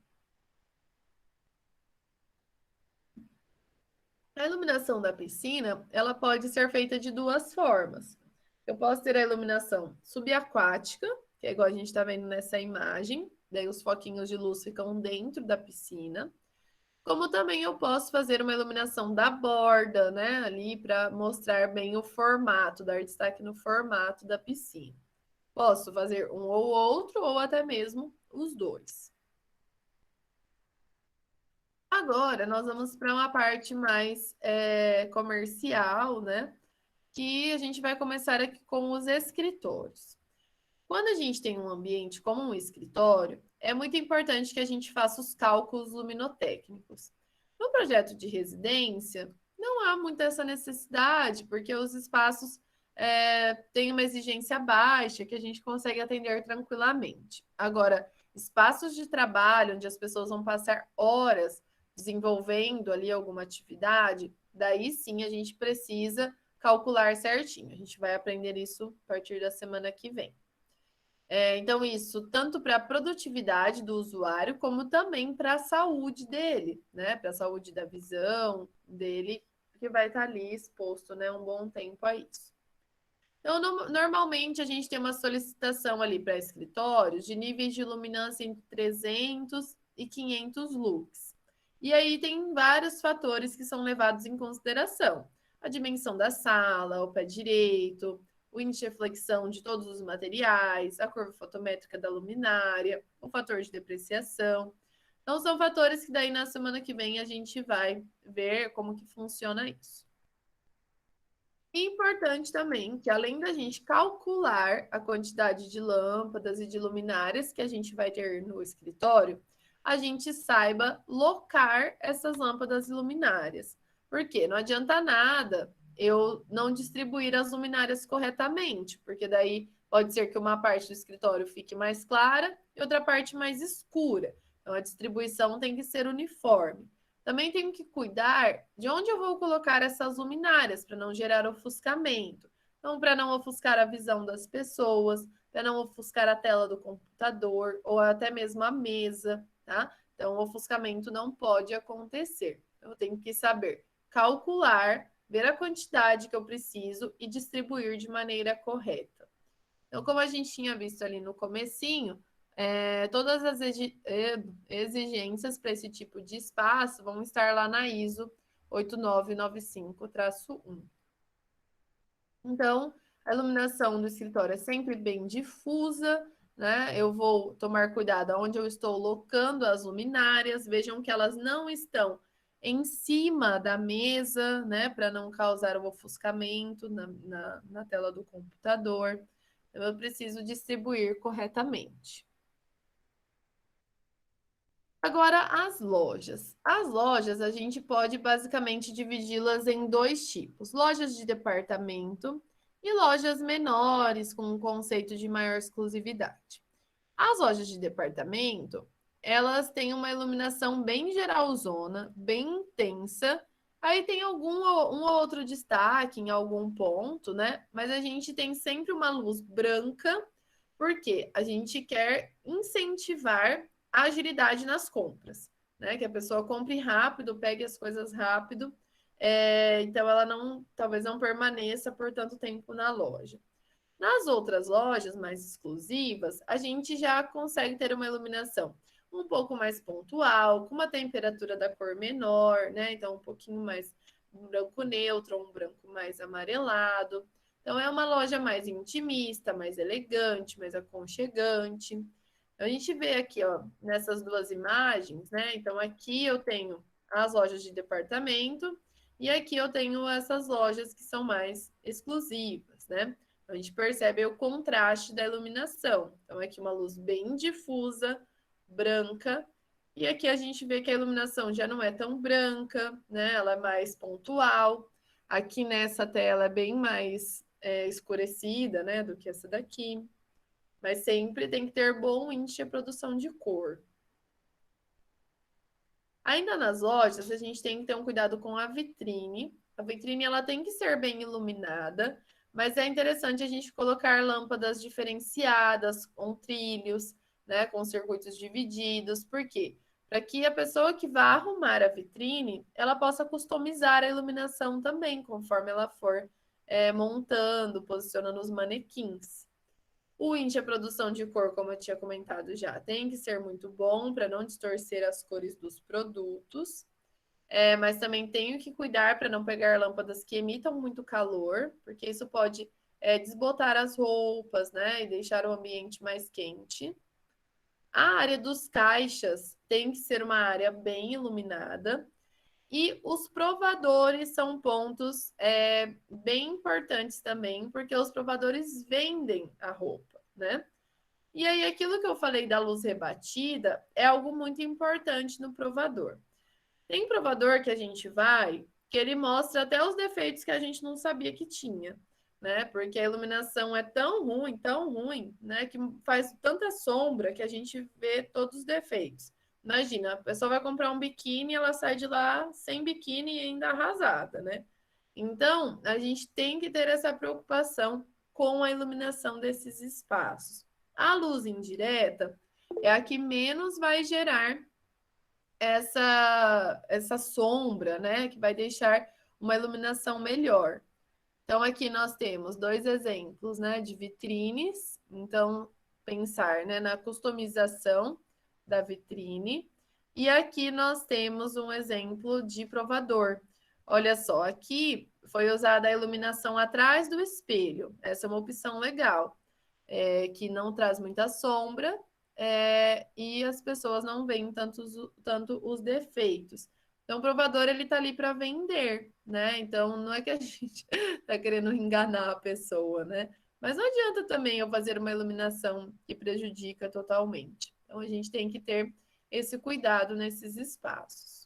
A iluminação da piscina, ela pode ser feita de duas formas. Eu posso ter a iluminação subaquática, que é igual a gente está vendo nessa imagem, daí os foquinhos de luz ficam dentro da piscina. Como também eu posso fazer uma iluminação da borda, né, ali para mostrar bem o formato, dar destaque no formato da piscina. Posso fazer um ou outro, ou até mesmo os dois. Agora, nós vamos para uma parte mais comercial, né? Que a gente vai começar aqui com os escritórios. Quando a gente tem um ambiente como um escritório, é muito importante que a gente faça os cálculos luminotécnicos. No projeto de residência, não há muito essa necessidade, porque os espaços têm uma exigência baixa que a gente consegue atender tranquilamente. Agora, espaços de trabalho onde as pessoas vão passar horas desenvolvendo ali alguma atividade, daí sim a gente precisa calcular certinho. A gente vai aprender isso a partir da semana que vem. Então, isso tanto para a produtividade do usuário, como também para a saúde dele, né? Para a saúde da visão dele, que vai estar ali exposto, né, um bom tempo a isso. Então, normalmente, a gente tem uma solicitação ali para escritórios de níveis de luminância entre 300 e 500 lux. E aí tem vários fatores que são levados em consideração. A dimensão da sala, o pé direito, o índice de reflexão de todos os materiais, a curva fotométrica da luminária, o fator de depreciação. Então, são fatores que daí na semana que vem a gente vai ver como que funciona isso. E importante também que, além da gente calcular a quantidade de lâmpadas e de luminárias que a gente vai ter no escritório, a gente saiba locar essas lâmpadas e luminárias. Porque não adianta nada eu não distribuir as luminárias corretamente, porque daí pode ser que uma parte do escritório fique mais clara e outra parte mais escura. Então, a distribuição tem que ser uniforme. Também tenho que cuidar de onde eu vou colocar essas luminárias para não gerar ofuscamento. Então, para não ofuscar a visão das pessoas, para não ofuscar a tela do computador ou até mesmo a mesa, tá? Então, o ofuscamento não pode acontecer. Eu tenho que saber calcular, ver a quantidade que eu preciso e distribuir de maneira correta. Então, como a gente tinha visto ali no comecinho, todas as exigências para esse tipo de espaço vão estar lá na ISO 8995-1. Então, a iluminação do escritório é sempre bem difusa, né? Eu vou tomar cuidado onde eu estou locando as luminárias. Vejam que elas não estão em cima da mesa, né? Para não causar o ofuscamento na tela do computador. Eu preciso distribuir corretamente. Agora, as lojas. As lojas, a gente pode basicamente dividi-las em dois tipos: lojas de departamento e lojas menores, com um conceito de maior exclusividade. As lojas de departamento, elas têm uma iluminação bem geralzona, bem intensa. Aí tem um ou outro destaque em algum ponto, né? Mas a gente tem sempre uma luz branca, porque a gente quer incentivar a agilidade nas compras, né? Que a pessoa compre rápido, pegue as coisas rápido, então ela talvez não permaneça por tanto tempo na loja. Nas outras lojas mais exclusivas, a gente já consegue ter uma iluminação um pouco mais pontual, com uma temperatura da cor menor, né? Então, um pouquinho mais um branco neutro, um branco mais amarelado. Então, é uma loja mais intimista, mais elegante, mais aconchegante. A gente vê aqui, ó, nessas duas imagens, né? Então, aqui eu tenho as lojas de departamento e aqui eu tenho essas lojas que são mais exclusivas, né? A gente percebe o contraste da iluminação. Então, aqui uma luz bem difusa, branca, e aqui a gente vê que a iluminação já não é tão branca, né? Ela é mais pontual. Aqui nessa tela é bem mais escurecida, né, do que essa daqui. Mas sempre tem que ter bom índice de produção de cor. Ainda nas lojas, a gente tem que ter um cuidado com a vitrine. A vitrine ela tem que ser bem iluminada, mas é interessante a gente colocar lâmpadas diferenciadas, com trilhos, né, com circuitos divididos. Por quê? Para que a pessoa que vá arrumar a vitrine, ela possa customizar a iluminação também, conforme ela for montando, posicionando os manequins. O índice de produção de cor, como eu tinha comentado já, tem que ser muito bom para não distorcer as cores dos produtos. Mas também tenho que cuidar para não pegar lâmpadas que emitam muito calor, porque isso pode desbotar as roupas, né? E deixar o ambiente mais quente. A área dos caixas tem que ser uma área bem iluminada. E os provadores são pontos bem importantes também, porque os provadores vendem a roupa, né? E aí, aquilo que eu falei da luz rebatida é algo muito importante no provador. Tem provador que a gente vai, que ele mostra até os defeitos que a gente não sabia que tinha, né? Porque a iluminação é tão ruim, né? Que faz tanta sombra que a gente vê todos os defeitos. Imagina, a pessoa vai comprar um biquíni, ela sai de lá sem biquíni e ainda arrasada, né? Então, a gente tem que ter essa preocupação com a iluminação desses espaços. A luz indireta é a que menos vai gerar essa sombra, né? Que vai deixar uma iluminação melhor. Então, aqui nós temos dois exemplos, né? De vitrines. Então, pensar, né, na customização da vitrine. E aqui nós temos um exemplo de provador. Olha só, aqui foi usada a iluminação atrás do espelho. Essa é uma opção legal, que não traz muita sombra, e as pessoas não veem tanto os defeitos. Então, o provador ele está ali para vender, né? Então, não é que a gente está querendo enganar a pessoa, né? Mas não adianta também eu fazer uma iluminação que prejudica totalmente. Então, a gente tem que ter esse cuidado nesses espaços.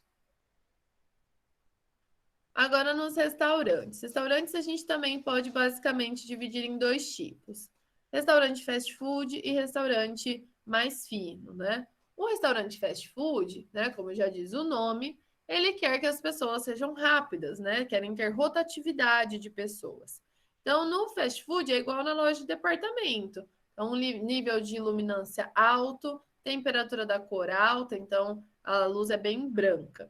Agora, nos restaurantes. Restaurantes a gente também pode basicamente dividir em dois tipos: restaurante fast food e restaurante mais fino, né? O restaurante fast food, né, como já diz o nome, ele quer que as pessoas sejam rápidas, né? Querem ter rotatividade de pessoas. Então, no fast food é igual na loja de departamento. Então, um nível de iluminância alto, temperatura da cor alta, então a luz é bem branca.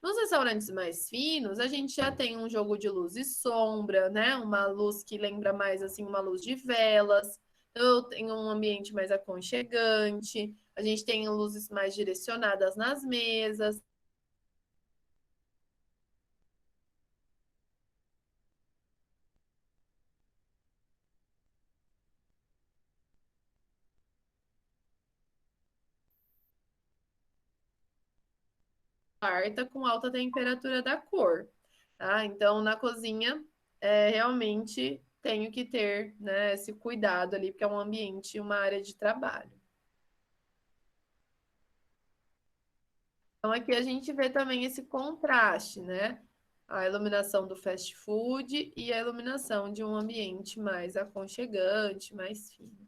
Nos restaurantes mais finos, a gente já tem um jogo de luz e sombra, né? Uma luz que lembra mais assim uma luz de velas. Eu tenho um ambiente mais aconchegante. A gente tem luzes mais direcionadas nas mesas. Quarta com alta temperatura da cor, tá? Então, na cozinha, realmente tenho que ter, né, esse cuidado ali, porque é um ambiente, uma área de trabalho. Então, aqui a gente vê também esse contraste, né? A iluminação do fast food e a iluminação de um ambiente mais aconchegante, mais fino.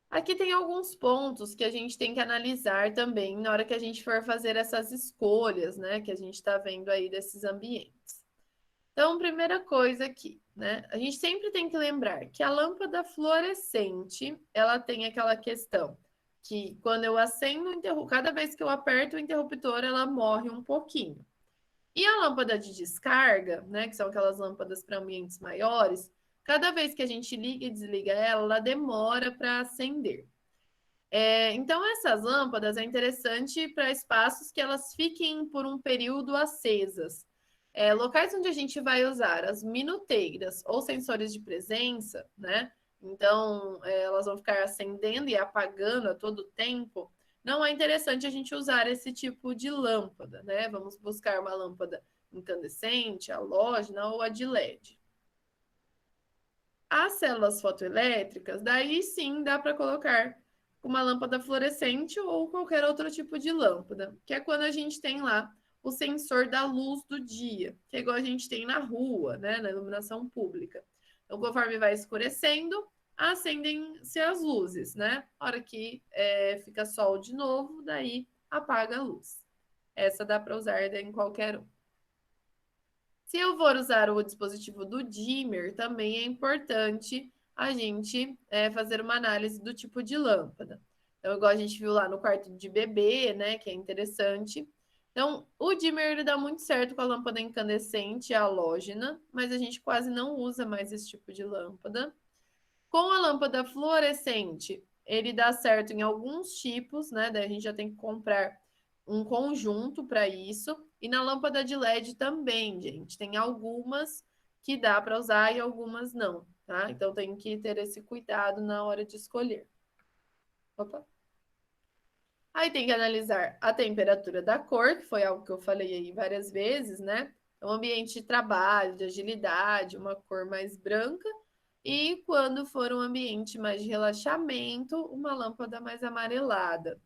Aqui tem alguns pontos que a gente tem que analisar também na hora que a gente for fazer essas escolhas, né? Que a gente está vendo aí desses ambientes. Então, primeira coisa aqui, né? A gente sempre tem que lembrar que a lâmpada fluorescente, ela tem aquela questão que quando eu acendo o interruptor, cada vez que eu aperto o interruptor, ela morre um pouquinho. E a lâmpada de descarga, né, que são aquelas lâmpadas para ambientes maiores, cada vez que a gente liga e desliga ela, ela demora para acender. Então, essas lâmpadas é interessante para espaços que elas fiquem por um período acesas. Locais onde a gente vai usar as minuteiras ou sensores de presença, né? Então, elas vão ficar acendendo e apagando a todo tempo. Não é interessante a gente usar esse tipo de lâmpada, né? Vamos buscar uma lâmpada incandescente, halógena ou a de LED. As células fotoelétricas, daí sim dá para colocar uma lâmpada fluorescente ou qualquer outro tipo de lâmpada, que é quando a gente tem lá o sensor da luz do dia, que é igual a gente tem na rua, né, na iluminação pública. Então, conforme vai escurecendo, acendem-se as luzes, né? A hora que fica sol de novo, daí apaga a luz. Essa dá para usar em qualquer um. Se eu for usar o dispositivo do dimmer, também é importante a gente fazer uma análise do tipo de lâmpada. Então, igual a gente viu lá no quarto de bebê, né, que é interessante. Então, o dimmer ele dá muito certo com a lâmpada incandescente halógena, mas a gente quase não usa mais esse tipo de lâmpada. Com a lâmpada fluorescente, ele dá certo em alguns tipos, né? Daí a gente já tem que comprar um conjunto para isso. E na lâmpada de LED também, gente. Tem algumas que dá para usar e algumas não, tá? Então tem que ter esse cuidado na hora de escolher. Opa. Aí tem que analisar a temperatura da cor, que foi algo que eu falei aí várias vezes, né? É um ambiente de trabalho, de agilidade, uma cor mais branca. E quando for um ambiente mais de relaxamento, uma lâmpada mais amarelada.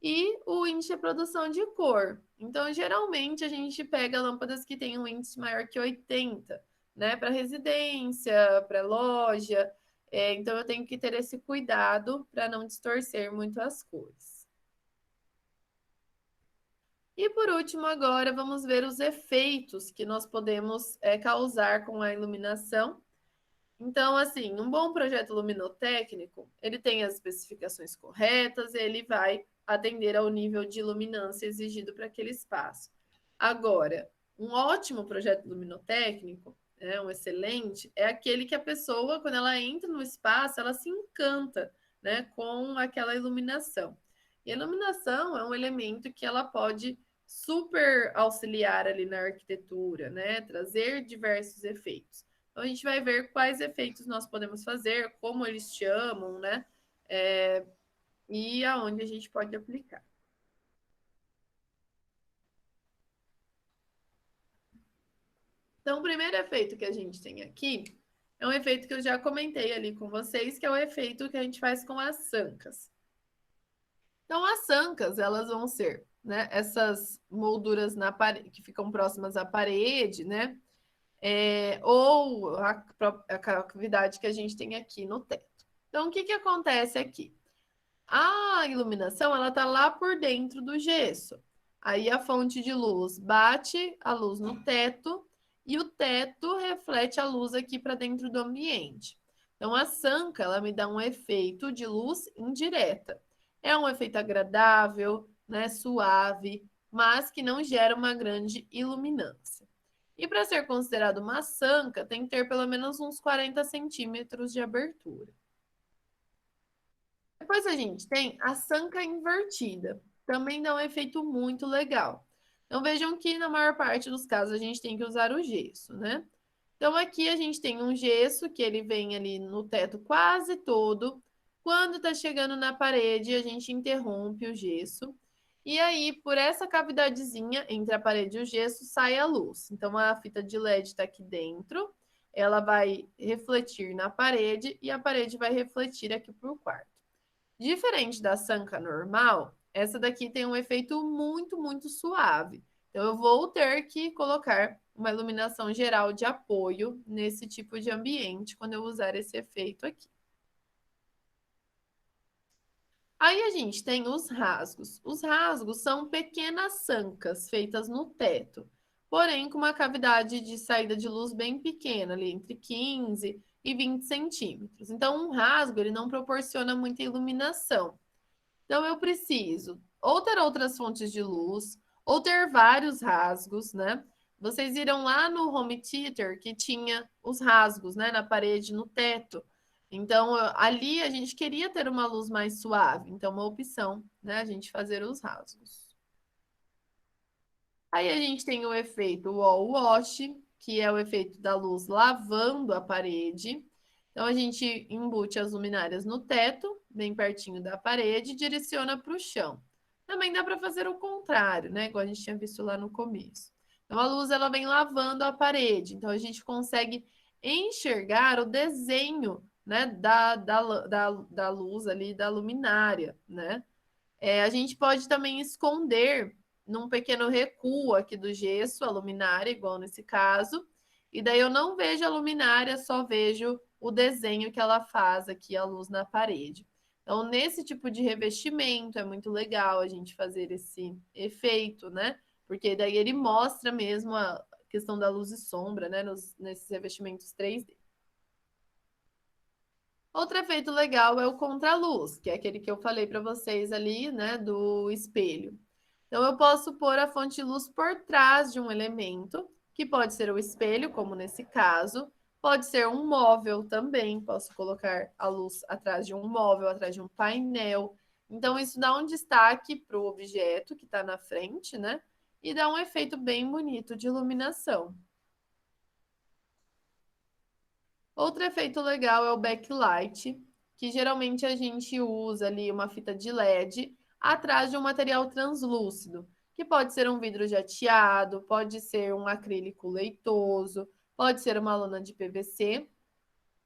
E o índice de produção de cor. Então, geralmente, a gente pega lâmpadas que têm um índice maior que 80, né? Para residência, para loja. Então, eu tenho que ter esse cuidado para não distorcer muito as cores. E por último, agora, vamos ver os efeitos que nós podemos causar com a iluminação. Então, assim, um bom projeto luminotécnico, ele tem as especificações corretas, ele vai atender ao nível de iluminância exigido para aquele espaço. Agora, um ótimo projeto luminotécnico, um excelente, é aquele que a pessoa, quando ela entra no espaço, ela se encanta, né, com aquela iluminação. E a iluminação é um elemento que ela pode super auxiliar ali na arquitetura, né, trazer diversos efeitos. Então, a gente vai ver quais efeitos nós podemos fazer, como eles chamam, né? E aonde a gente pode aplicar. Então, o primeiro efeito que a gente tem aqui é um efeito que eu já comentei ali com vocês, que é o efeito que a gente faz com as sancas. Então, as sancas, elas vão ser, né, essas molduras na parede, que ficam próximas à parede, né? Ou a cavidade que a gente tem aqui no teto. Então, o que que acontece aqui? A iluminação, ela tá lá por dentro do gesso. Aí a fonte de luz bate a luz no teto e o teto reflete a luz aqui para dentro do ambiente. Então, a sanca, ela me dá um efeito de luz indireta. É um efeito agradável, né, suave, mas que não gera uma grande iluminância. E para ser considerado uma sanca, tem que ter pelo menos uns 40 centímetros de abertura. Depois a gente tem a sanca invertida. Também dá um efeito muito legal. Então vejam que na maior parte dos casos a gente tem que usar o gesso, né? Então aqui a gente tem um gesso que ele vem ali no teto quase todo. Quando está chegando na parede, a gente interrompe o gesso. E aí, por essa cavidadezinha entre a parede e o gesso, sai a luz. Então a fita de LED está aqui dentro. Ela vai refletir na parede e a parede vai refletir aqui para o quarto. Diferente da sanca normal, essa daqui tem um efeito muito, muito suave. Então, eu vou ter que colocar uma iluminação geral de apoio nesse tipo de ambiente quando eu usar esse efeito aqui. Aí a gente tem os rasgos. Os rasgos são pequenas sancas feitas no teto, porém com uma cavidade de saída de luz bem pequena, ali entre 15 e 20 centímetros. Então, um rasgo ele não proporciona muita iluminação. Então, eu preciso ou ter outras fontes de luz, ou ter vários rasgos, né? Vocês viram lá no home theater que tinha os rasgos, né? Na parede, no teto. Então, ali a gente queria ter uma luz mais suave. Então, uma opção, né? A gente fazer os rasgos. Aí a gente tem o efeito wall wash, que é o efeito da luz lavando a parede. Então, a gente embute as luminárias no teto, bem pertinho da parede, e direciona para o chão. Também dá para fazer o contrário, né? Igual a gente tinha visto lá no começo. Então, a luz ela vem lavando a parede. Então, a gente consegue enxergar o desenho, né, da luz ali, da luminária, né? A gente pode também esconder num pequeno recuo aqui do gesso a luminária, igual nesse caso. E daí eu não vejo a luminária, só vejo o desenho que ela faz aqui, a luz na parede. Então, nesse tipo de revestimento, é muito legal a gente fazer esse efeito, né? Porque daí ele mostra mesmo a questão da luz e sombra, né? Nesses revestimentos 3D. Outro efeito legal é o contraluz, que é aquele que eu falei para vocês ali, né? Do espelho. Então, eu posso pôr a fonte de luz por trás de um elemento, que pode ser o espelho, como nesse caso, pode ser um móvel também, posso colocar a luz atrás de um móvel, atrás de um painel. Então, isso dá um destaque para o objeto que está na frente, né? E dá um efeito bem bonito de iluminação. Outro efeito legal é o backlight, que geralmente a gente usa ali uma fita de LED atrás de um material translúcido, que pode ser um vidro jateado, pode ser um acrílico leitoso, pode ser uma lona de PVC,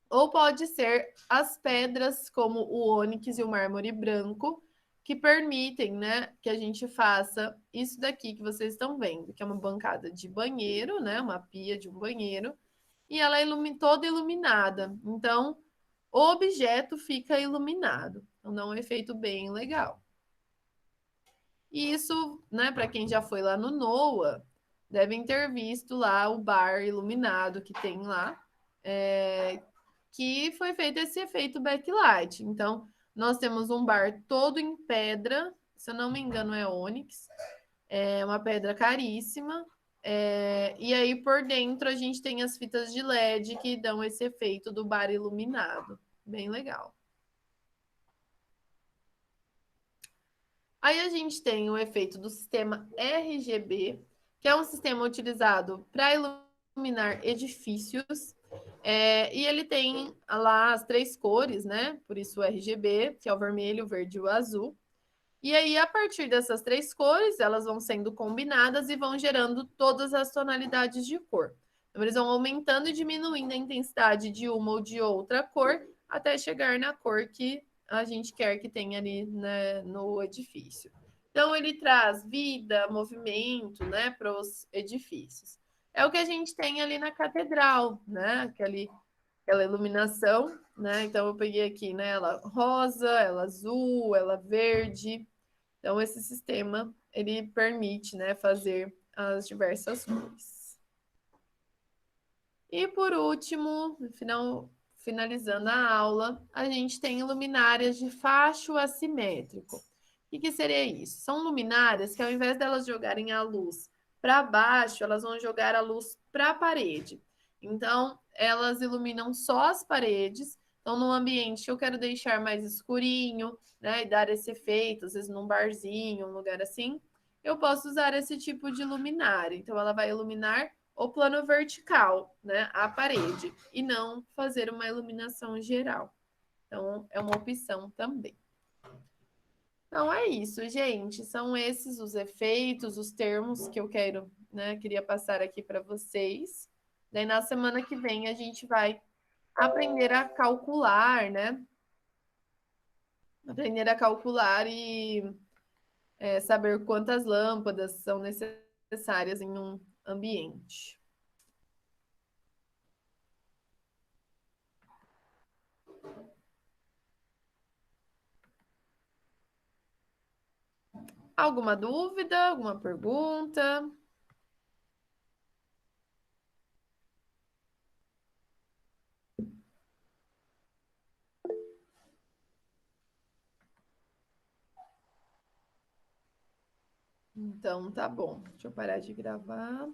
ou pode ser as pedras como o ônix e o mármore branco, que permitem, né, que a gente faça isso daqui que vocês estão vendo, que é uma bancada de banheiro, né, uma pia de um banheiro, e ela é toda iluminada. Então, o objeto fica iluminado. Então, dá um efeito bem legal. E isso, né, para quem já foi lá no NOA, devem ter visto lá o bar iluminado que tem lá, que foi feito esse efeito backlight. Então, nós temos um bar todo em pedra, se eu não me engano é ônix, é uma pedra caríssima. E aí por dentro a gente tem as fitas de LED que dão esse efeito do bar iluminado. Bem legal. Aí a gente tem o efeito do sistema RGB, que é um sistema utilizado para iluminar edifícios. E ele tem lá as 3 cores, né? Por isso o RGB, que é o vermelho, o verde e o azul. E aí, a partir dessas 3 cores, elas vão sendo combinadas e vão gerando todas as tonalidades de cor. Então, eles vão aumentando e diminuindo a intensidade de uma ou de outra cor, até chegar na cor que a gente quer que tenha ali, né, no edifício. Então, ele traz vida, movimento, né, para os edifícios. É o que a gente tem ali na catedral, né, aquela iluminação, né? Então, eu peguei aqui, né, ela rosa, ela azul, ela verde. Então, esse sistema, ele permite, né, fazer as diversas cores. E, por último, finalizando a aula, a gente tem luminárias de facho assimétrico. O que seria isso? São luminárias que, ao invés delas jogarem a luz para baixo, elas vão jogar a luz para a parede. Então, elas iluminam só as paredes. Então, no ambiente que eu quero deixar mais escurinho, né, e dar esse efeito, às vezes num barzinho, um lugar assim, eu posso usar esse tipo de luminária. Então, ela vai iluminar o plano vertical, né, a parede, e não fazer uma iluminação geral. Então, é uma opção também. Então, é isso, gente. São esses os efeitos, os termos que eu queria passar aqui para vocês. Daí, na semana que vem, a gente vai aprender a calcular, né? Aprender a calcular e saber quantas lâmpadas são necessárias em um ambiente. Alguma dúvida? Alguma pergunta? Então, tá bom. Deixa eu parar de gravar.